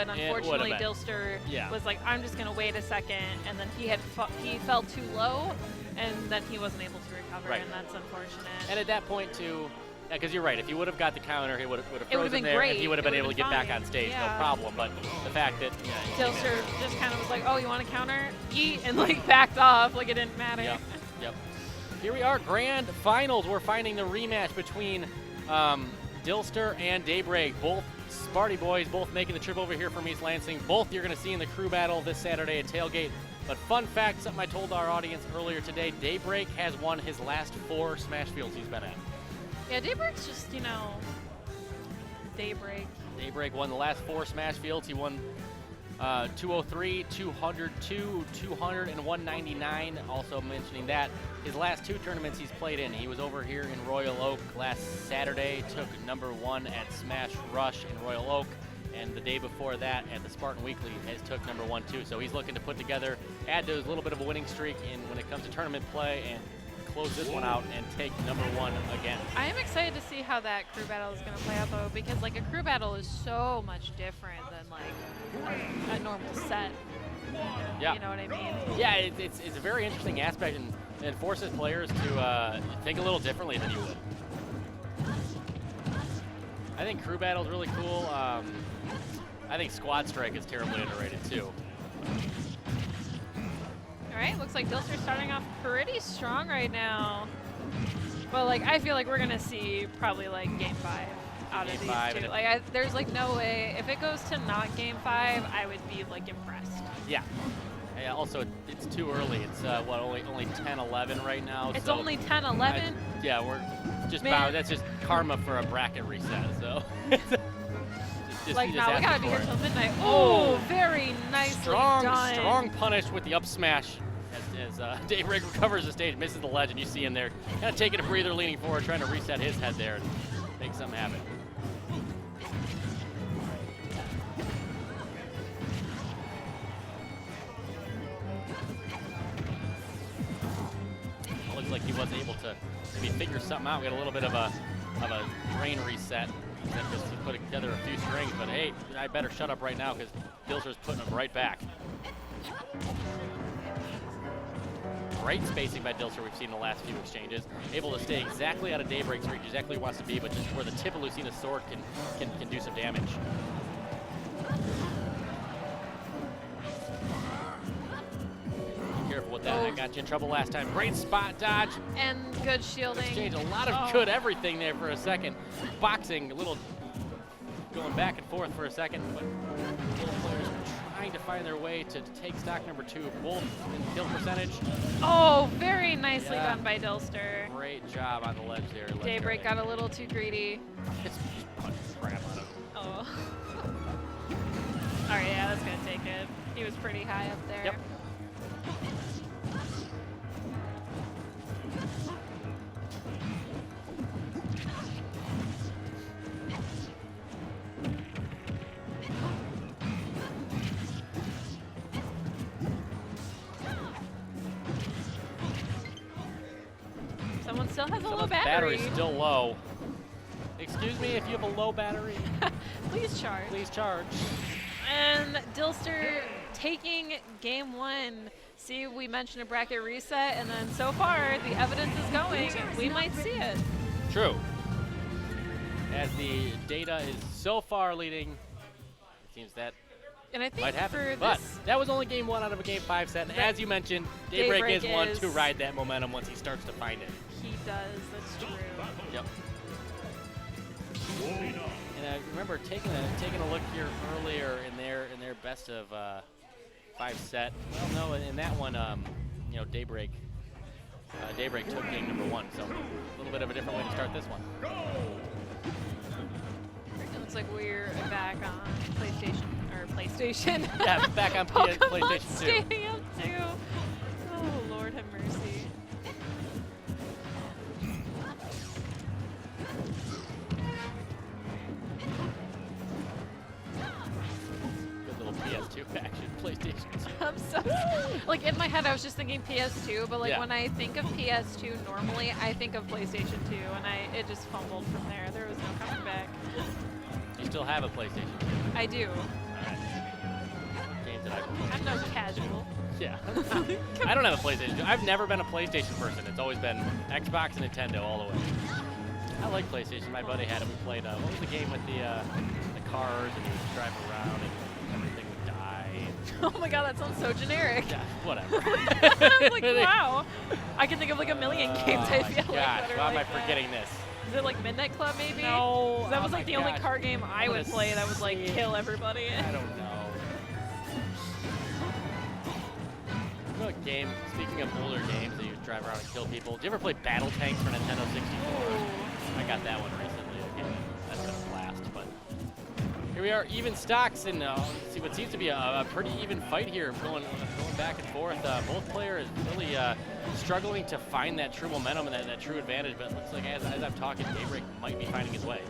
but unfortunately Dylster was like, I'm just going to wait a second, and then he fell too low, and then he wasn't able to recover, and that's unfortunate. And at that point, too, because you're right, if he would have got the counter, he would have frozen been there, great. and he would have been able to get back on stage, no problem. But the fact that Dylster just kind of was like, oh, you want to counter? Eat, and like backed off, like it didn't matter. Yep. Here we are, Grand Finals. We're finding the rematch between Dylster and Daybreak, both Sparty boys, both making the trip over here from East Lansing. Both you're going to see in the crew battle this Saturday at Tailgate. But fun fact, something I told our audience earlier today, Daybreak has won his last 4 Smash Fields he's been at. Yeah, Daybreak's just, Daybreak. Daybreak won the last 4 Smash Fields. He won 203, 202, 200, and 199. Also mentioning that his last 2 tournaments he's played in, he was over here in Royal Oak last Saturday, took #1 at Smash Rush in Royal Oak, and the day before that at the Spartan Weekly has took #1 too. So he's looking to put together, add to his little bit of a winning streak when it comes to tournament play, and close this one out and take #1 again. I am excited to see how that crew battle is going to play out, though, because like a crew battle is so much different than like a normal set. Yeah. You know what I mean? Yeah, it's a very interesting aspect, and it forces players to think a little differently than you would. I think crew battle is really cool. I think squad strike is terribly underrated too. All right, looks like Dylster's starting off pretty strong right now. But like, I feel like we're gonna see probably like game 5 out of these 2. Like, there's like no way if it goes to not game 5, I would be like impressed. Yeah. Also, it's too early. It's what, only 10-11 right now. It's so only 10-11. Yeah, we're just about. That's just karma for a bracket reset. So. Like, no, we gotta be here till midnight. Oh, very nicely done. Strong punish with the up smash as Daybreak recovers the stage, misses the ledge, and you see him there kind of taking a breather, leaning forward, trying to reset his head there and make something happen. Looks like he was able to maybe figure something out. We got a little bit of a drain reset. Just to put together a few strings, but hey, I better shut up right now because Dylster's putting him right back. Great spacing by Dylster we've seen in the last few exchanges. Able to stay exactly out of Daybreak's reach, exactly where he wants to be, but just where the tip of Lucina's sword can do some damage. Be careful with that. I got you in trouble last time. Great spot dodge. And good shielding. Exchange, a lot of good everything there for a second. Boxing, a little going back and forth for a second, but both players trying to find their way to take stock #2, both in kill percentage. Oh, very nicely done by Dylster. Great job on the ledge there. Daybreak got a little too greedy. Just punched the crap out of him. Oh. All right, yeah, that's gonna take it. He was pretty high up there. Yep. Someone still has a low battery. Battery's still low. Excuse me, if you have a low battery. Please charge. Please charge. And Dylster taking game 1. See, we mentioned a bracket reset, and then so far the evidence is going. We might see it. True. As the data is so far leading, it seems that and I think might happen. For but this that was only game 1 out of a game 5 set. And as you mentioned, Daybreak is one to ride that momentum once he starts to find it. He does. That's true. Yep. And I remember taking a look here earlier in their best of 5 set. Well, no, in that one, Daybreak took game #1, so a little bit of a different way to start this one. It looks like we're back on PlayStation. Yeah, back on PlayStation 2. Stadium 2. Oh, Lord have mercy. Good little PS2 action, PlayStation 2. I'm so like in my head I was just thinking PS2, but like when I think of PS2 normally I think of PlayStation 2, and it just fumbled from there. There was no coming back. You still have a PlayStation 2? I do. All right. Yeah. I don't have a PlayStation. I've never been a PlayStation person. It's always been Xbox and Nintendo all the way. I like PlayStation. My buddy had it. We played, what was the game with the cars and you would drive around and everything would die. Oh my god, that sounds so generic. Yeah, whatever. I'm like, wow. I can think of like a million games I feel like that are why am I like forgetting this? Is it like Midnight Club maybe? No. 'Cause that was like the only car game I would play that would like kill everybody. I don't know. You know what game, speaking of older games that you drive around and kill people, did you ever play Battle Tanks for Nintendo 64? Ooh. I got that one recently. Okay, that's been a blast. But here we are, even stocks, and see what seems to be a pretty even fight here, going back and forth. Both players really struggling to find that true momentum and that true advantage. But it looks like as I'm talking, Daybreak might be finding his way.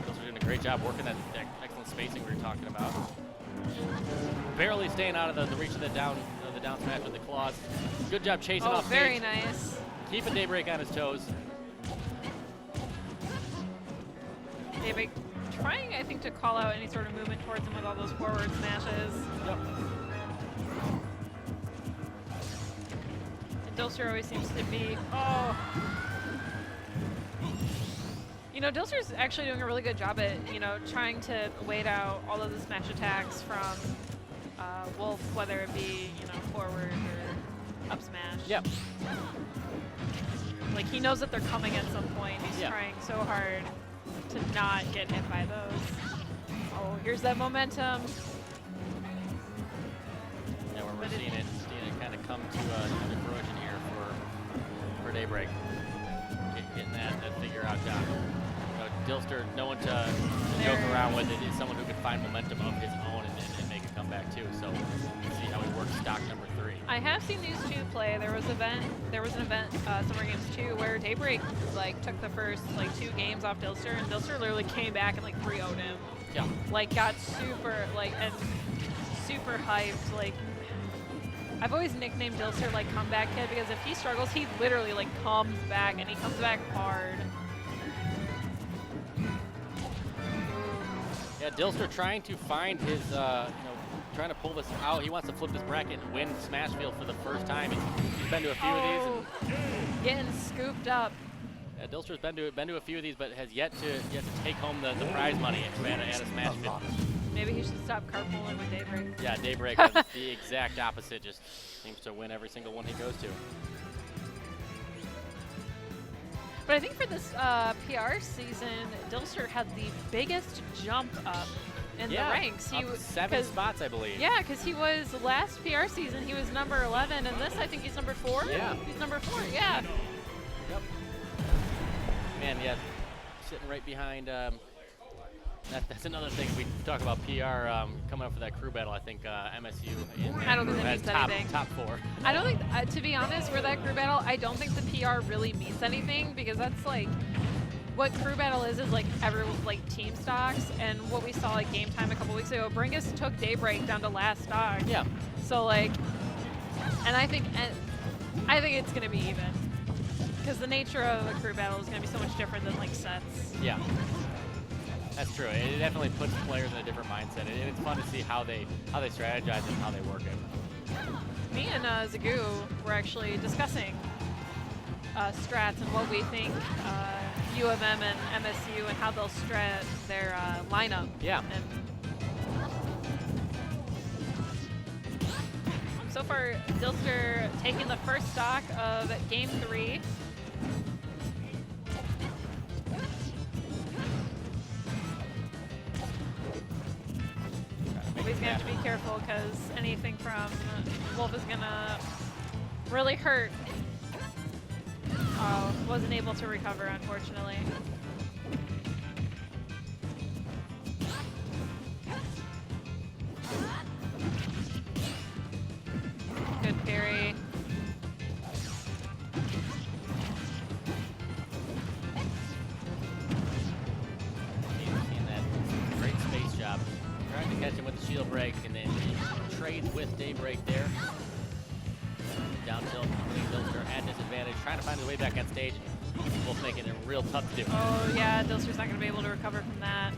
Dylster doing a great job working that excellent spacing we were talking about. Barely staying out of the reach of the down smash with the claws. Good job chasing off stage. Very nice. Keeping Daybreak on his toes. Daybreak trying, I think, to call out any sort of movement towards him with all those forward smashes. Yep. And Dylster always seems to be, You know, Dylster's actually doing a really good job at, trying to wait out all of the smash attacks from Wolf, whether it be, forward or up smash. Yep. Like, he knows that they're coming at some point. He's trying so hard to not get hit by those. Oh, here's that momentum. Yeah, we're seeing it kind of come to fruition here for Daybreak. Getting that figure out job. Dylster, no one to joke around with. It is someone who can find momentum of his own and make a comeback too. So let's see how he works stock number 3. I have seen these two play. There was an event, Summer Games 2, where Daybreak took the first 2 games off Dylster, and Dylster literally came back and 3-0'd him. Yeah. Got super and super hyped. I've always nicknamed Dylster comeback kid, because if he struggles, he literally comes back, and he comes back hard. Yeah, Dylster trying to find his, trying to pull this out. He wants to flip this bracket and win Smashville for the first time. He's been to a few of these. And getting scooped up. Yeah, Dylster's been to a few of these, but has yet to take home the prize money at a Smashville. Maybe he should stop carpooling with Daybreak. Yeah, Daybreak is the exact opposite. Just seems to win every single one he goes to. But I think for this PR season, Dylster had the biggest jump up in the ranks. Up 7 spots, I believe. Yeah, because he was last PR season, he was number 11, and this, I think he's number 4. Yeah. He's number 4, yeah. Yep. Man, yeah, sitting right behind. That's another thing. We talk about PR coming up for that crew battle. I think MSU I don't think that means anything. Top 4. I don't think, to be honest, for that crew battle, I don't think the PR really means anything, because that's what crew battle is everyone's team stocks, and what we saw Game Time a couple weeks ago, Bringus took Daybreak down to last stock. Yeah. So and I think it's gonna be even, because the nature of a crew battle is gonna be so much different than sets. Yeah. That's true. It definitely puts players in a different mindset. It's fun to see how they strategize and how they work it. Me and Zagoo were actually discussing strats and what we think U of M and MSU and how they'll strat their lineup. Yeah. And so far, Dylster taking the first stock of Game 3. He's going to have to be careful, because anything from Wolf is going to really hurt. Wasn't able to recover, unfortunately. Good parry. Trying to catch him with the shield break, and then he trades with Daybreak there. Down tilt, Dylster at disadvantage, trying to find his way back on stage. Wolf making it real tough to do. Oh yeah, Dylster's not going to be able to recover from that.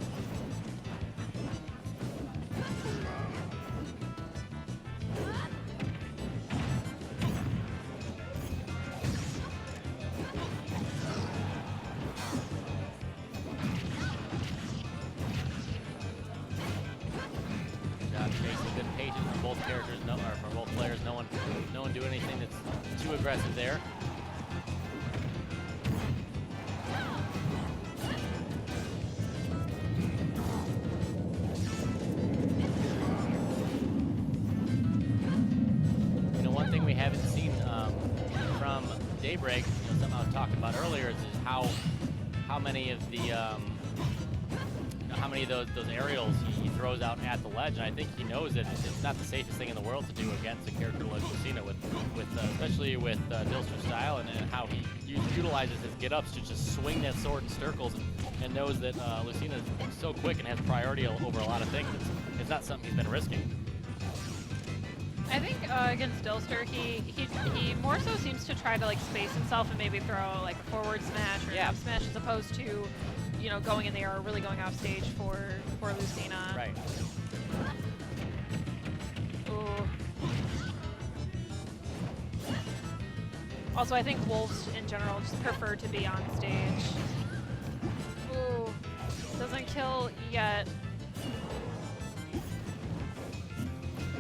do anything that's too aggressive there. You know, one thing we haven't seen from Daybreak, you know, somehow talked about earlier, is how many of the how many of those aerials he throws out at the ledge, and I think he knows that it's not the safest thing in the world to do against a character like Lucina, especially with Dylster style, and how he utilizes his get-ups to just swing that sword in circles, and knows that Lucina is so quick and has priority over a lot of things. It's not something he's been risking. I think against Dylster, he more so seems to try to like space himself and maybe throw like a forward smash or an up smash as opposed to, you know, going in the air or really going off stage for Lucina. Right. Ooh. Also, I think wolves in general just prefer to be on stage. Ooh. Doesn't kill yet.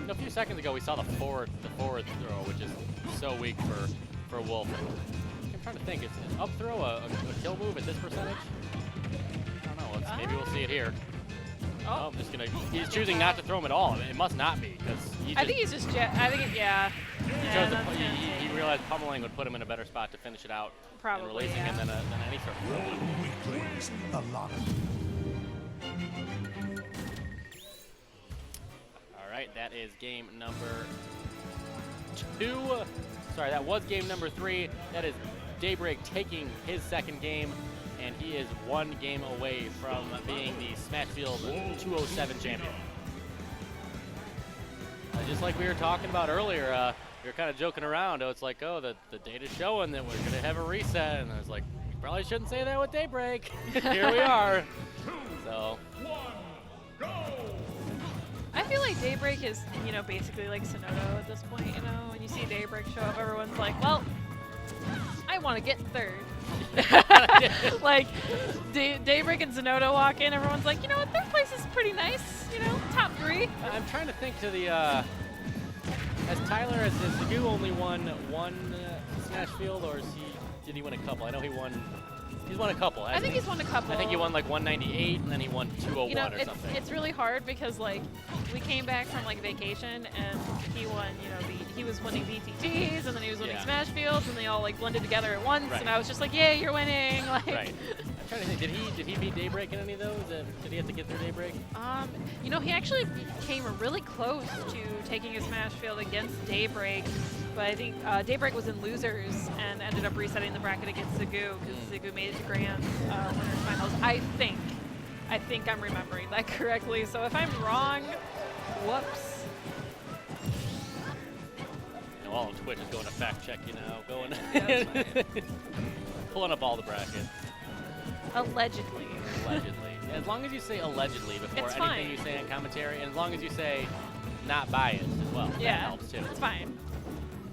A few seconds ago, we saw the forward throw, which is so weak for Wolf. I'm trying to think, is up throw a kill move at this percentage? I don't know. Maybe we'll see it here. Oh, I'm just gonna. He's choosing not to throw him at all. It must not be because I think he's just. I think yeah. He realized pummeling would put him in a better spot to finish it out. Probably. And releasing him than any sort of throw. All right, that is game number 2. Sorry, that was game number 3. That is Daybreak taking his second game, and he is 1 game away from being the Smashfield 207 champion. Just like we were talking about earlier, we were kind of joking around. It's like, oh, the data's showing that we're going to have a reset, and I was like, you probably shouldn't say that with Daybreak. Here we are. So. I feel like Daybreak is, you know, basically like Sonoto at this point, you know? When you see Daybreak show up, everyone's like, well, I want to get third. Like, Daybreak and Sonoto walk in, everyone's like, you know what, third place is pretty nice, you know, top 3. I'm trying to think to the, has Tyler, has Zagoo only won 1 Smashfield, or did he win a couple? I know he's won a couple. I think he's won a couple. I think he won like 198, and then he won 201 you know, or something. It's really hard because like we came back from like vacation and he won, you know, he was winning VTTs and then he was winning Smashfields and they all like blended together at once and I was just like, yay, you're winning! Like. Right. I'm trying to think. Did he beat Daybreak in any of those? Did he have to get through Daybreak? You know, he actually came really close to taking a Smashfield against Daybreak. But I think Daybreak was in losers and ended up resetting the bracket against Zagoo because Zagoo made it to Grand Finals. I think I'm remembering that correctly. So if I'm wrong, whoops. You know, all of Twitch is going to fact check you now. Going Yeah, pulling up all the brackets. Allegedly. Allegedly. As long as you say allegedly before It's anything fine. you say in commentary, and as long as you say not biased as well. Yeah, that helps too. it's fine.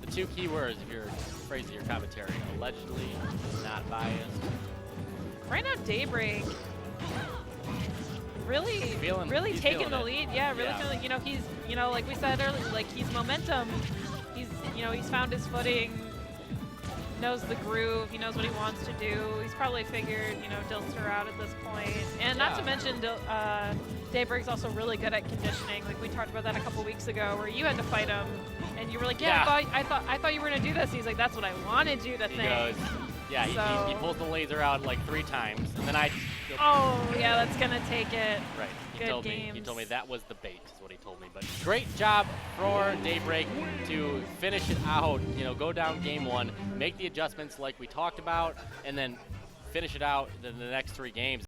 The 2 key words if you're phrasing your commentary: allegedly, not biased. Right now, Daybreak really he's taking feeling the it. lead. Yeah, really feeling. You know, he's, you know, like we said earlier, like he's momentum. He's, you know, he's found his footing. Knows the groove. He knows what he wants to do. He's probably figured, you know, Dylster out at this point. And not to mention, Daybreak's also really good at conditioning. Like we talked about that a couple weeks ago, where you had to fight him, and you were like, yeah. I thought you were gonna do this. He's like, that's what I wanted you to think. He goes, yeah. So, he pulls the laser out like 3 times, and then oh yeah, that's gonna take it. Right. He Good told games. me. He told me that was the bait. Is what he told me. But great job for Daybreak to finish it out. You know, go down game 1, make the adjustments like we talked about, and then finish it out in the next 3 games.